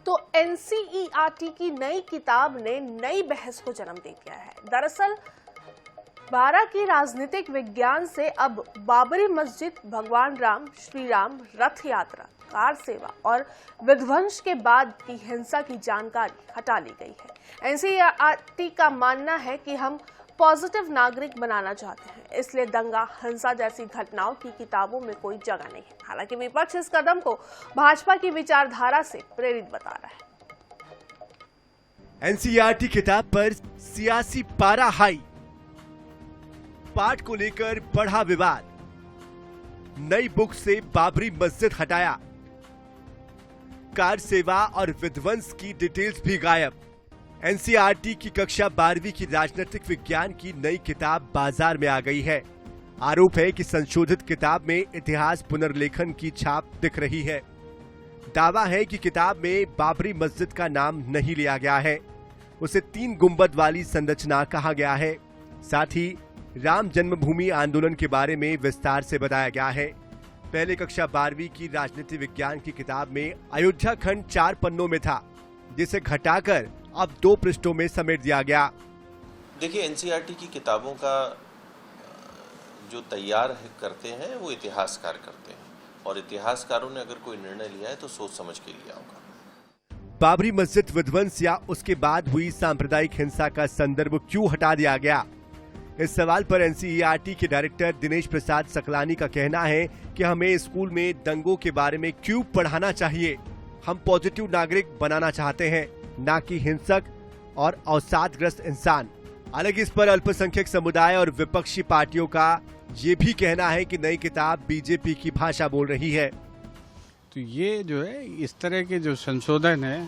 तो एनसीईआरटी की नई किताब ने नई बहस को जन्म दे दिया है। दरअसल 12 की राजनीतिक विज्ञान से अब बाबरी मस्जिद, भगवान राम, श्री राम, रथ यात्रा, कार सेवा और विध्वंस के बाद की हिंसा की जानकारी हटा ली गई है। एनसीईआरटी का मानना है कि हम पॉजिटिव नागरिक बनाना चाहते हैं, इसलिए दंगा, हिंसा जैसी घटनाओं की किताबों में कोई जगह नहीं है। हालांकि विपक्ष इस कदम को भाजपा की विचारधारा से प्रेरित बता रहा है। एनसीईआरटी किताब पर सियासी पारा हाई, पाठ को लेकर बढ़ा विवाद, नई बुक से बाबरी मस्जिद हटाया, कार सेवा और विध्वंस की डिटेल्स भी गायब। एनसीईआरटी की कक्षा 12वीं की राजनीतिक विज्ञान की नई किताब बाजार में आ गई है। आरोप है कि संशोधित किताब में इतिहास पुनर्लेखन की छाप दिख रही है। दावा है कि किताब में बाबरी मस्जिद का नाम नहीं लिया गया है, उसे 3 गुंबद वाली संरचना कहा गया है। साथ ही राम जन्मभूमि आंदोलन के बारे में विस्तार से बताया गया है। पहले कक्षा 12वीं की राजनीति विज्ञान की किताब में अयोध्या खंड 4 पन्नों में था, जिसे घटाकर अब 2 पृष्ठों में समेट दिया गया। देखिए, एनसीईआरटी की किताबों का जो तैयार करते हैं वो इतिहासकार करते हैं, और इतिहासकारों ने अगर कोई निर्णय लिया है तो सोच समझ के लिया होगा। बाबरी मस्जिद विध्वंस या उसके बाद हुई सांप्रदायिक हिंसा का संदर्भ क्यों हटा दिया गया? इस सवाल पर एनसीईआरटी के डायरेक्टर दिनेश प्रसाद सकलानी का कहना है कि हमें स्कूल में दंगों के बारे में क्यों पढ़ाना चाहिए। हम पॉजिटिव नागरिक बनाना चाहते हैं, ना कि हिंसक और अवसादग्रस्त इंसान। हालांकि इस पर अल्पसंख्यक समुदाय और विपक्षी पार्टियों का ये भी कहना है कि नई किताब बीजेपी की भाषा बोल रही है। तो ये जो है, इस तरह के जो संशोधन है,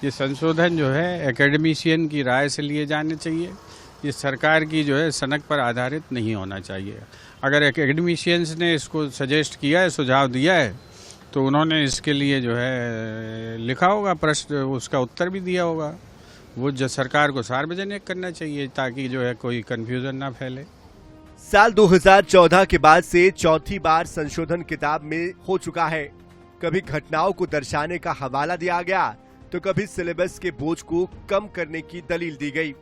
ये संशोधन जो है एकेडमिशियन की राय से लिए जाने चाहिए। ये सरकार की जो है सनक पर आधारित नहीं होना चाहिए। अगर एकेडमिशियंस ने इसको सजेस्ट किया है, सुझाव दिया है, तो उन्होंने इसके लिए जो है लिखा होगा प्रश्न, उसका उत्तर भी दिया होगा। वो जो सरकार को सार्वजनिक करना चाहिए ताकि जो है कोई कंफ्यूजन ना फैले। साल 2014 के बाद से चौथी बार संशोधन किताब में हो चुका है। कभी घटनाओं को दर्शाने का हवाला दिया गया, तो कभी सिलेबस के बोझ को कम करने की दलील दी गई।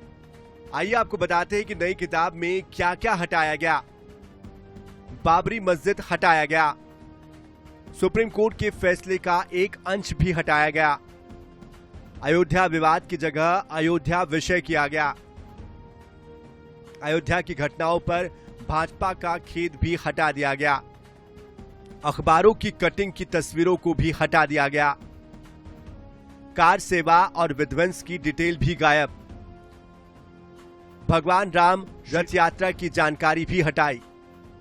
आइए आपको बताते हैं कि नई किताब में क्या क्या हटाया गया। बाबरी मस्जिद हटाया गया, सुप्रीम कोर्ट के फैसले का एक अंश भी हटाया गया, अयोध्या विवाद की जगह अयोध्या विषय किया गया, अयोध्या की घटनाओं पर भाजपा का खेद भी हटा दिया गया, अखबारों की कटिंग की तस्वीरों को भी हटा दिया गया, कार सेवा और विध्वंस की डिटेल भी गायब, भगवान राम रथ यात्रा की जानकारी भी हटाई।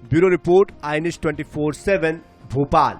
Bureau report, I news 24/7 Bhopal.